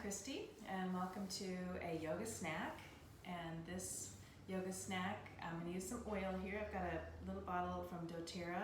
Christy, and welcome to a yoga snack. And this yoga snack, I'm going to use some oil here. I've got a little bottle from doTERRA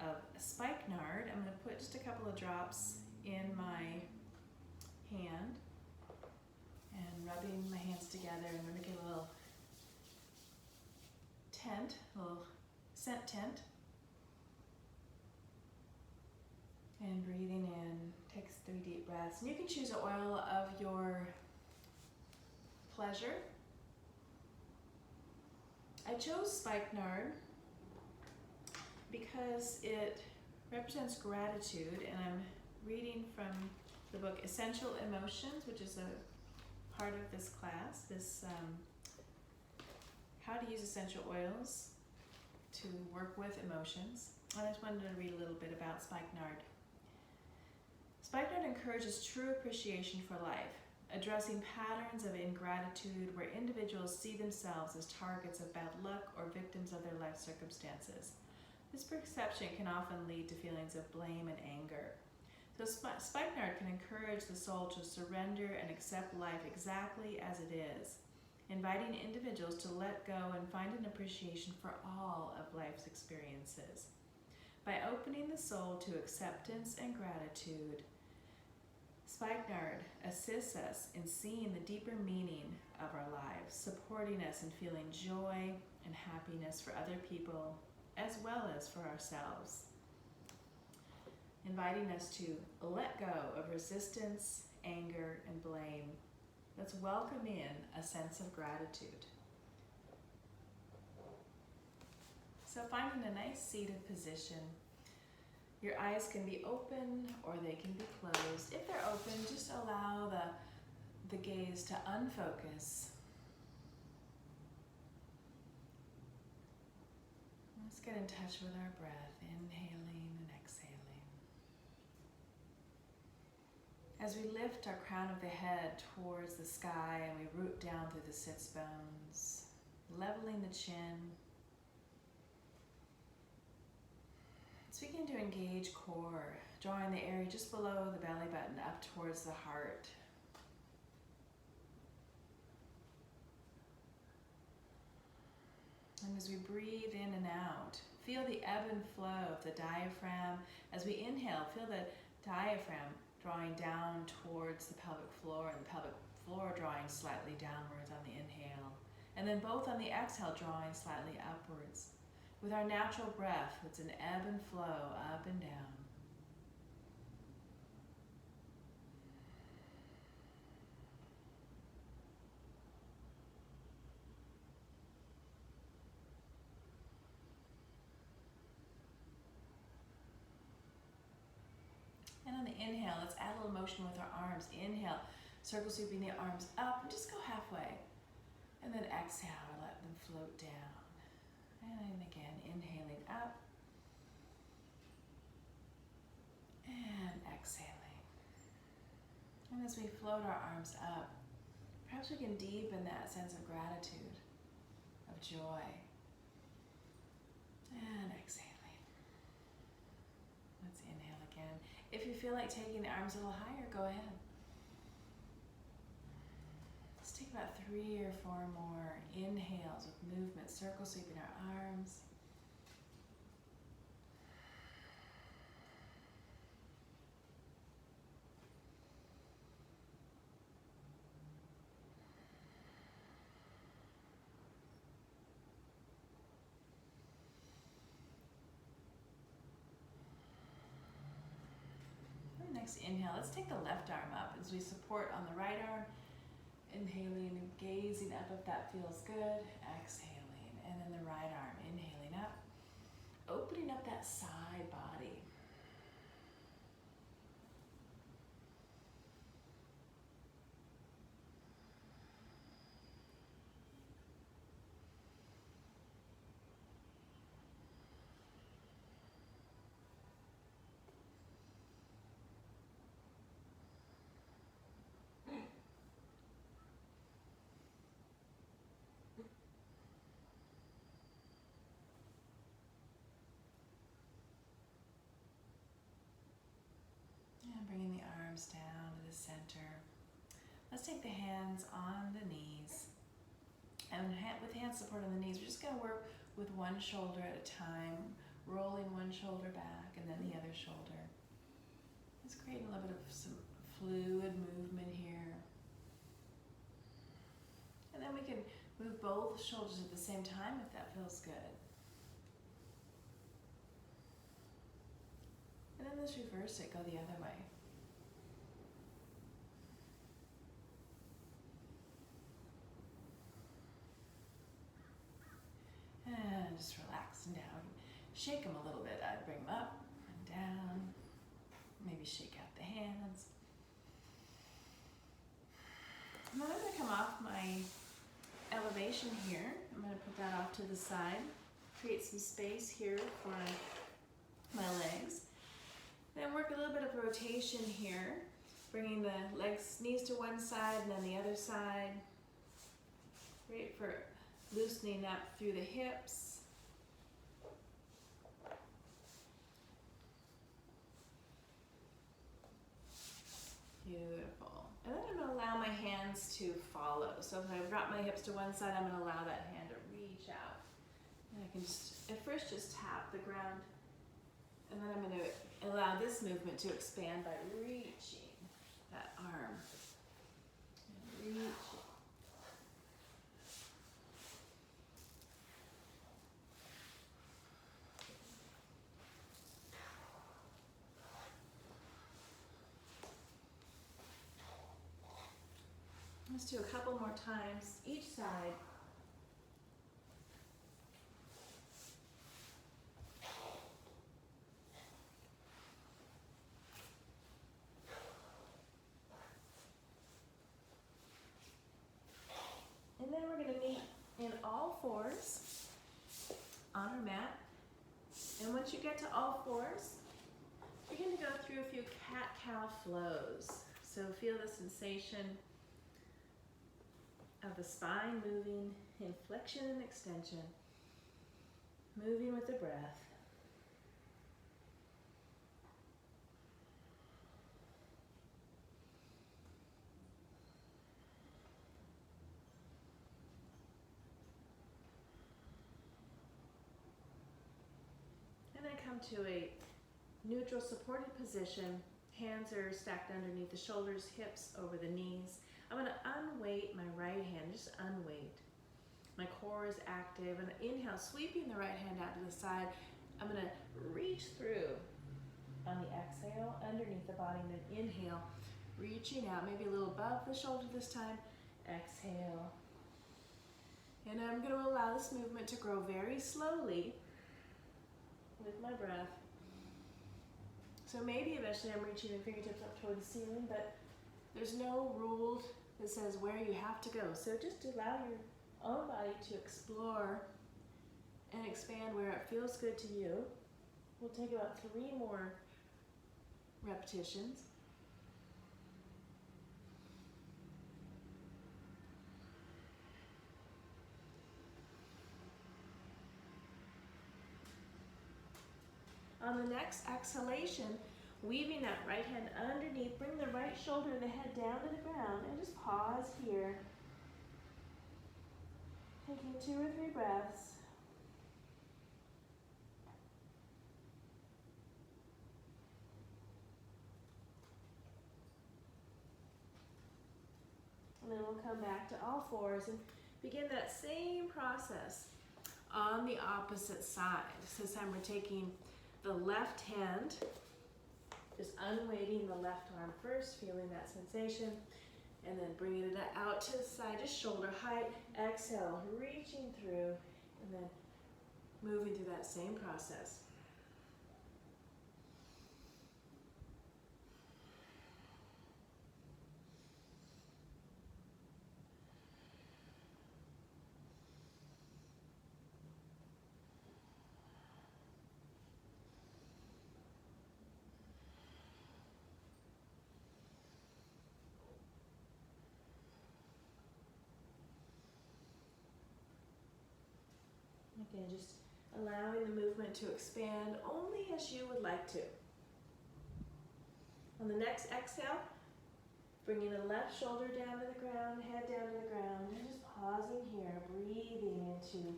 of spikenard. I'm going to put just a couple of drops in my hand and rubbing my hands together. I'm going to get a little tent, a little scent tent. And breathing in, takes 3 deep breaths. And you can choose an oil of your pleasure. I chose spikenard because it represents gratitude, and I'm reading from the book Essential Emotions, which is a part of this class, how to use essential oils to work with emotions. And I just wanted to read a little bit about spikenard. Spikenard encourages true appreciation for life, addressing patterns of ingratitude where individuals see themselves as targets of bad luck or victims of their life circumstances. This perception can often lead to feelings of blame and anger. So spikenard can encourage the soul to surrender and accept life exactly as it is, inviting individuals to let go and find an appreciation for all of life's experiences. By opening the soul to acceptance and gratitude, spikenard assists us in seeing the deeper meaning of our lives, supporting us in feeling joy and happiness for other people as well as for ourselves, inviting us to let go of resistance, anger, and blame. Let's welcome in a sense of gratitude. So finding a nice seated position. Your eyes can be open or they can be closed. If they're open, just allow the gaze to unfocus. Let's get in touch with our breath, inhaling and exhaling. As we lift our crown of the head towards the sky and we root down through the sits bones, leveling the chin. Let's begin to engage core, drawing the area just below the belly button up towards the heart. And as we breathe in and out, feel the ebb and flow of the diaphragm. As we inhale, feel the diaphragm drawing down towards the pelvic floor, and the pelvic floor drawing slightly downwards on the inhale. And then both on the exhale, drawing slightly upwards. With our natural breath, it's an ebb and flow up and down. And on the inhale, let's add a little motion with our arms. Inhale, circle sweeping the arms up, and just go halfway. And then exhale, let them float down. And again, inhaling up and exhaling. And as we float our arms up, perhaps we can deepen that sense of gratitude, of joy. And exhaling. Let's inhale again. If you feel like taking the arms a little higher, go ahead. Let's take about 3 or 4 more inhales with movement, circle sweeping our arms. And next inhale, let's take the left arm up as we support on the right arm. Inhaling and gazing up if that feels good. Exhaling. And then the right arm, inhaling up. Opening up that side body. And bringing the arms down to the center. Let's take the hands on the knees. And with hand support on the knees, we're just going to work with one shoulder at a time, rolling one shoulder back and then the other shoulder. Just creating a little bit of some fluid movement here. And then we can move both shoulders at the same time if that feels good. And then let's reverse it, go the other way. And just relax them down. Shake them a little bit. I bring them up and down. Maybe shake out the hands. And then I'm going to come off my elevation here. I'm going to put that off to the side. Create some space here for my legs. Then work a little bit of rotation here. Bringing the legs, knees to one side and then the other side. Great for loosening up through the hips. Beautiful. And then I'm going to allow my hands to follow. So if I drop my hips to one side, I'm going to allow that hand to reach out. And I can just, at first, just tap the ground. And then I'm going to allow this movement to expand by reaching that arm. And reaching. Let's do a couple more times each side. And then we're going to meet in all fours on our mat. And once you get to all fours, we're going to go through a few cat-cow flows. So feel the sensation of the spine moving in flexion and extension, moving with the breath. And then come to a neutral supported position. Hands are stacked underneath the shoulders, hips over the knees. I'm going to unweight my right hand, just unweight. My core is active. And inhale, sweeping the right hand out to the side. I'm going to reach through on the exhale, underneath the body, and then inhale, reaching out, maybe a little above the shoulder this time. Exhale. And I'm going to allow this movement to grow very slowly with my breath. So maybe eventually I'm reaching the fingertips up toward the ceiling, but there's no rule that says where you have to go. So just allow your own body to explore and expand where it feels good to you. We'll take about 3 more repetitions. On the next exhalation, weaving that right hand underneath, bring the right shoulder and the head down to the ground, and just pause here. Taking 2 or 3 breaths. And then we'll come back to all fours and begin that same process on the opposite side. So this time we're taking the left hand, just unweighting the left arm first, feeling that sensation, and then bringing it out to the side, just shoulder height. Exhale, reaching through, and then moving through that same process. Again, just allowing the movement to expand only as you would like to. On the next exhale, Bringing the left shoulder down to the ground, head down to the ground, and just pausing here, breathing into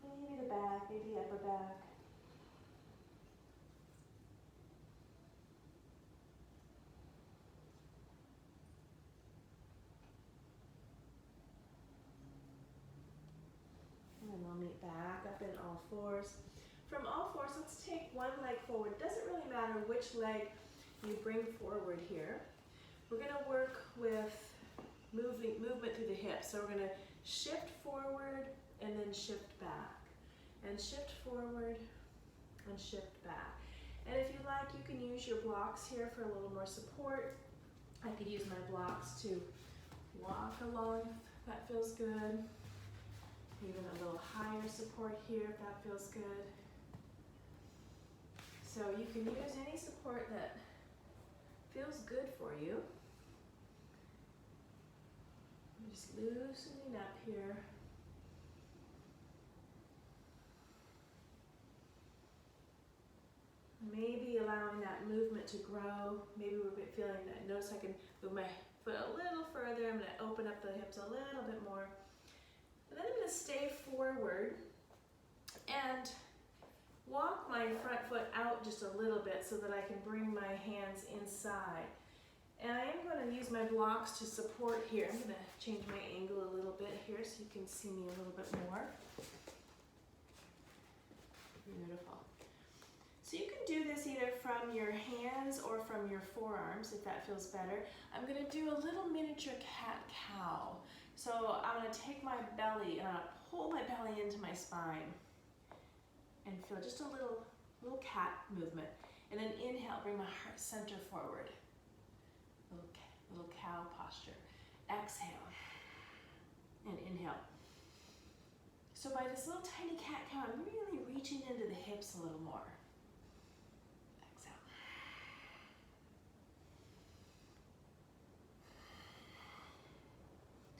maybe the back, maybe the upper back. And then we'll meet back up in all fours. From all fours, let's take one leg forward. It doesn't really matter which leg you bring forward here. We're going to work with movement through the hips. So we're going to shift forward and then shift back. And shift forward and shift back. And if you like, you can use your blocks here for a little more support. I could use my blocks to walk along if that feels good. Even a little higher support here if that feels good. So you can use any support that feels good for you. I'm just loosening up here. Maybe allowing that movement to grow. Maybe we're feeling that. Notice I can move my foot a little further. I'm going to open up the hips a little bit more. And then I'm going to stay forward and walk my front foot out just a little bit so that I can bring my hands inside. And I am going to use my blocks to support here. I'm going to change my angle a little bit here so you can see me a little bit more. Beautiful. So you can do this either from your hands or from your forearms if that feels better. I'm going to do a little miniature cat-cow. So I'm going to take my belly and I'm going to pull my belly into my spine and feel just a little cat movement. And then inhale, bring my heart center forward. Little cow posture. Exhale and inhale. So by this little tiny cat-cow, I'm really reaching into the hips a little more. Exhale.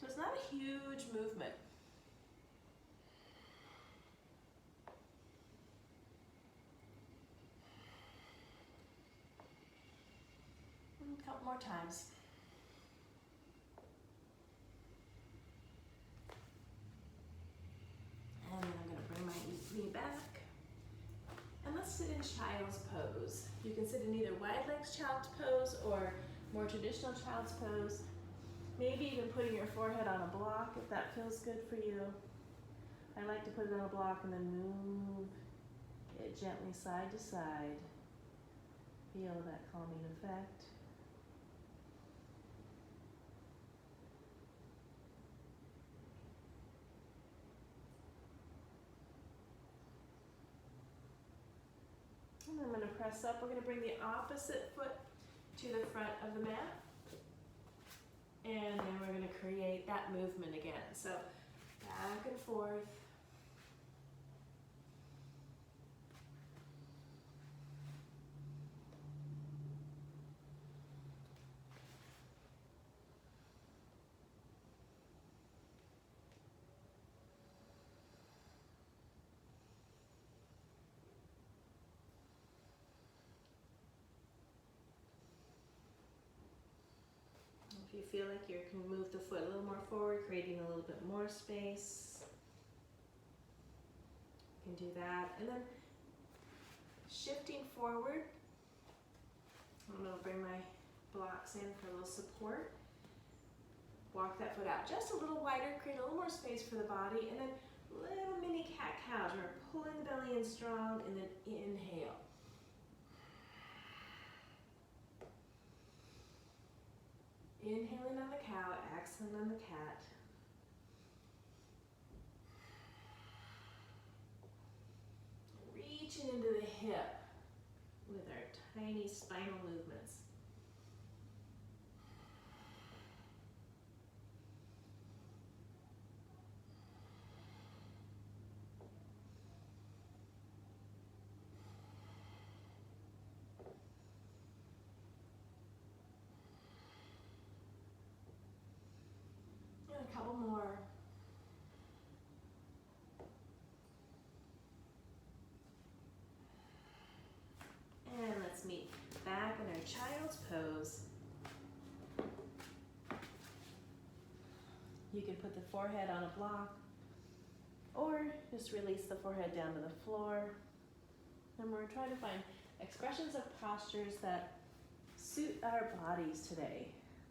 So it's not a huge movement. A couple more times. And then I'm going to bring my knee back. And let's sit in child's pose. You can sit in either wide legs child's pose or more traditional child's pose. Maybe even putting your forehead on a block if that feels good for you. I like to put it on a block and then move it gently side to side. Feel that calming effect. And I'm going to press up. We're going to bring the opposite foot to the front of the mat. And then we're going to create that movement again. So back and forth. If you feel like you can move the foot a little more forward, creating a little bit more space, you can do that. And then shifting forward, I'm going to bring my blocks in for a little support. Walk that foot out just a little wider, create a little more space for the body, and then little mini cat-cows. We're pulling the belly in strong, and then inhale. Inhaling on the cow, exhaling on the cat. Reaching into the hip with our tiny spinal movements. A couple more. And let's meet back in our child's pose. You can put the forehead on a block or just release the forehead down to the floor. And we're trying to find expressions of postures that suit our bodies today,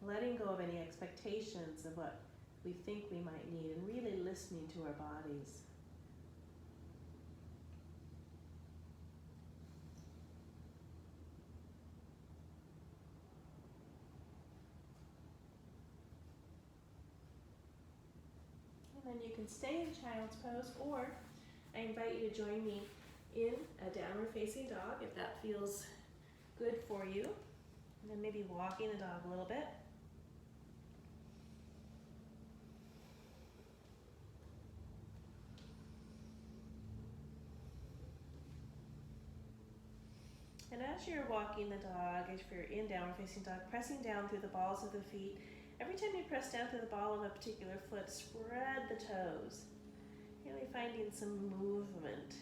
letting go of any expectations of what we think we might need and really listening to our bodies. And then you can stay in child's pose, or I invite you to join me in a downward facing dog if that feels good for you. And then maybe walking the dog a little bit. And as you're walking the dog, if you're in downward facing dog, pressing down through the balls of the feet. Every time you press down through the ball of a particular foot, spread the toes. Really finding some movement.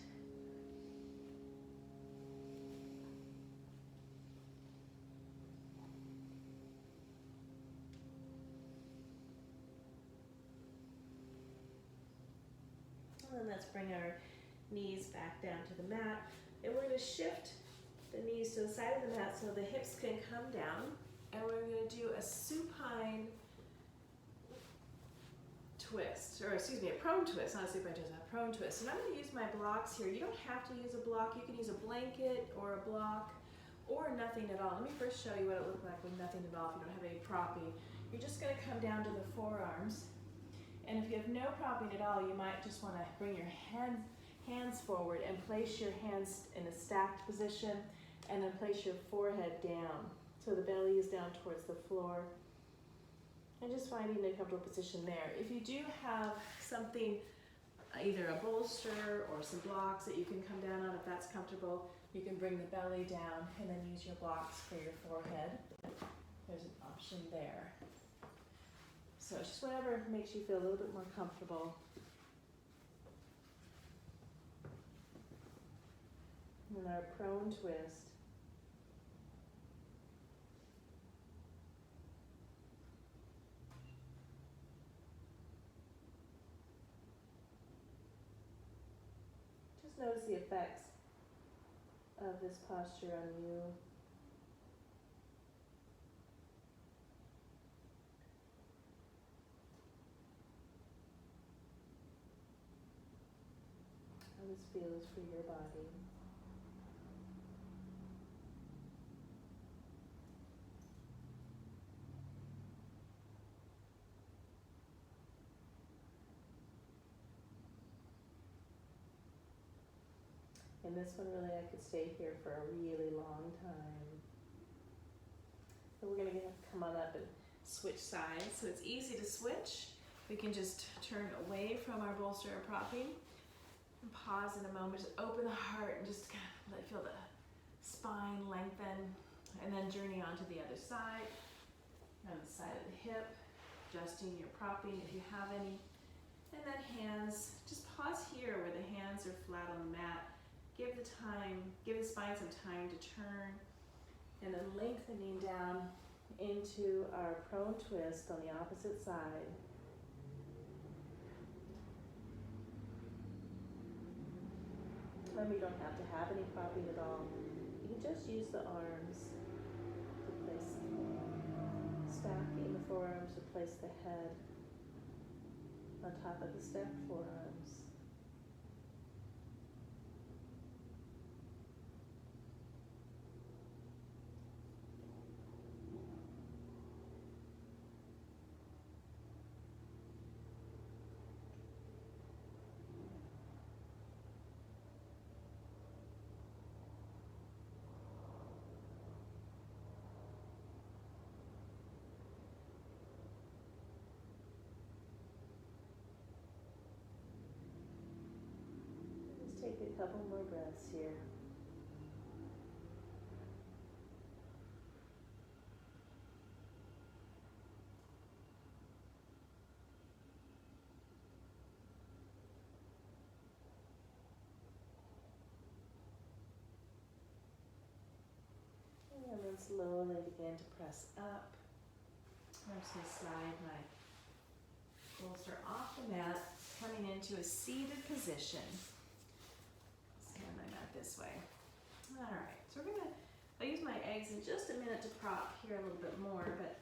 And then let's bring our knees back down to the mat. And we're going to shift the knees to the side of the mat so the hips can come down. And we're going to do a supine twist, or excuse me, a prone twist, not a supine twist, a prone twist. And I'm going to use my blocks here. You don't have to use a block. You can use a blanket or a block or nothing at all. Let me first show you what it looked like with nothing at all if you don't have any propping. You're just going to come down to the forearms. And if you have no propping at all, you might just want to bring your hands forward and place your hands in a stacked position, and then place your forehead down. So the belly is down towards the floor. And just finding a comfortable position there. If you do have something, either a bolster or some blocks that you can come down on, if that's comfortable, you can bring the belly down and then use your blocks for your forehead. There's an option there. So it's just whatever makes you feel a little bit more comfortable. And our prone twist. Just notice the effects of this posture on you. How this feels for your body. And this one really, I could stay here for a really long time. So we're going to come on up and switch sides. So it's easy to switch. We can just turn away from our bolster or propping. And pause in a moment, just open the heart and just kind of feel the spine lengthen. And then journey on to the other side. On the side of the hip, adjusting your propping if you have any. And then hands, just pause here where the hands are flat on the mat. Give the spine some time to turn, and then lengthening down into our prone twist on the opposite side. And we don't have to have any propping at all. You can just use the arms to place, stacking the forearms to place the head on top of the stacked forearms. Take a couple more breaths here. And then slowly begin to press up. I'm just going to slide my Bolster off the mat, coming into a seated position. Stand my mat this way. All right, so I'll use my eggs in just a minute to prop here a little bit more, but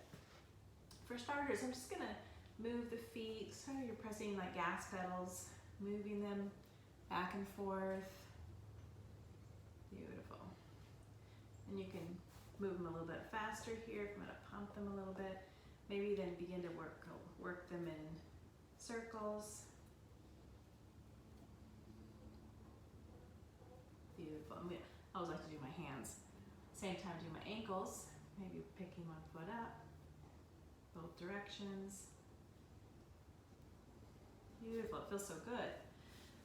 for starters, I'm just gonna move the feet, so you're pressing like gas pedals, moving them back and forth. Beautiful. And you can move them a little bit faster here if I'm gonna pump them a little bit. Maybe then begin to work them in circles. Beautiful. I always like to do my hands. Same time do my ankles. Maybe picking one foot up, both directions. Beautiful, it feels so good.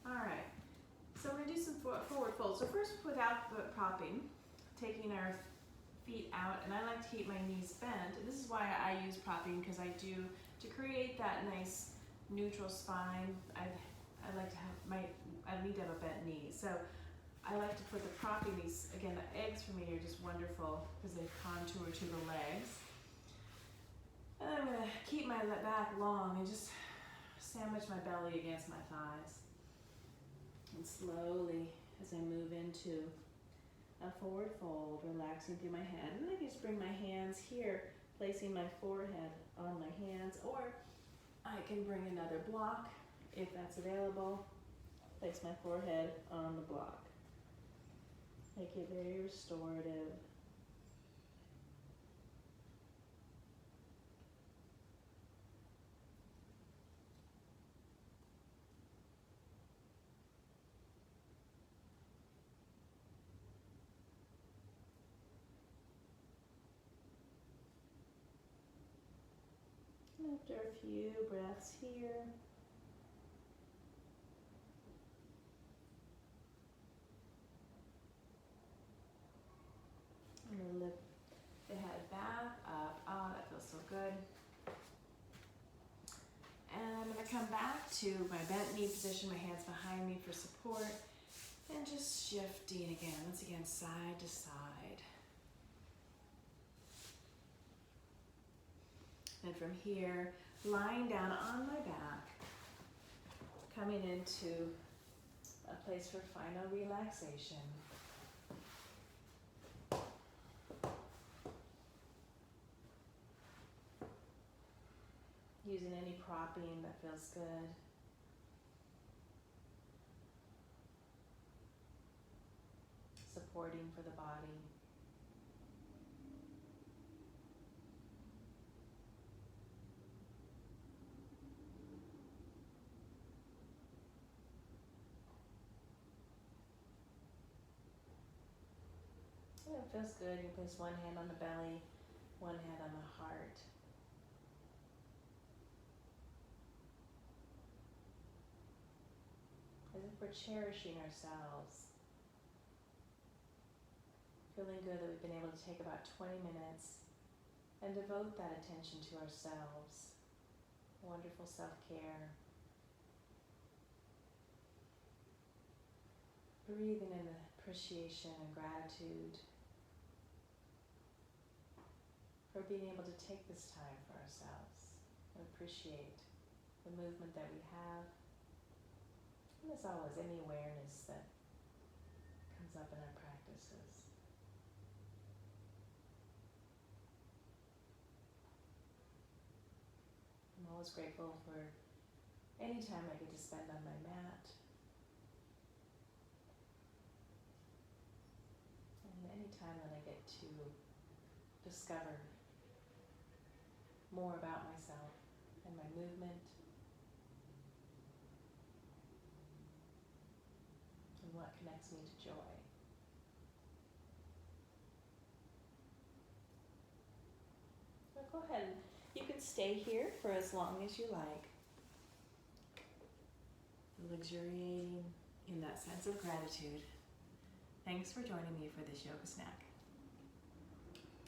All right, so we're gonna do some forward folds. So first, without propping, taking our feet out, and I like to keep my knees bent. This is why I use propping, because I do, to create that nice neutral spine, I like to have I need to have a bent knee. So I like to put the propping, these, again, the eggs for me are just wonderful because they contour to the legs. And I'm gonna keep my back long and just sandwich my belly against my thighs. And slowly, as I move into a forward fold, relaxing through my head. And I just bring my hands here, placing my forehead on my hands, or I can bring another block if that's available. Place my forehead on the block. Make it very restorative. After a few breaths here, I'm going to lift the head back, up. Oh, that feels so good. And I'm going to come back to my bent knee position, my hands behind me for support, and just shifting again, once again, side to side. And from here, lying down on my back, coming into a place for final relaxation. Using any propping that feels good. Supporting for the body. And it feels good. You place one hand on the belly, one hand on the heart. As if we're cherishing ourselves. Feeling good that we've been able to take about 20 minutes and devote that attention to ourselves. Wonderful self-care. Breathing in appreciation and gratitude for being able to take this time for ourselves and appreciate the movement that we have. And as always, any awareness that comes up in our practices. I'm always grateful for any time I get to spend on my mat. And any time that I get to discover more about myself and my movement. And what connects me to joy. So go ahead, you can stay here for as long as you like. Luxuriating in that sense of gratitude. Thanks for joining me for this yoga snack.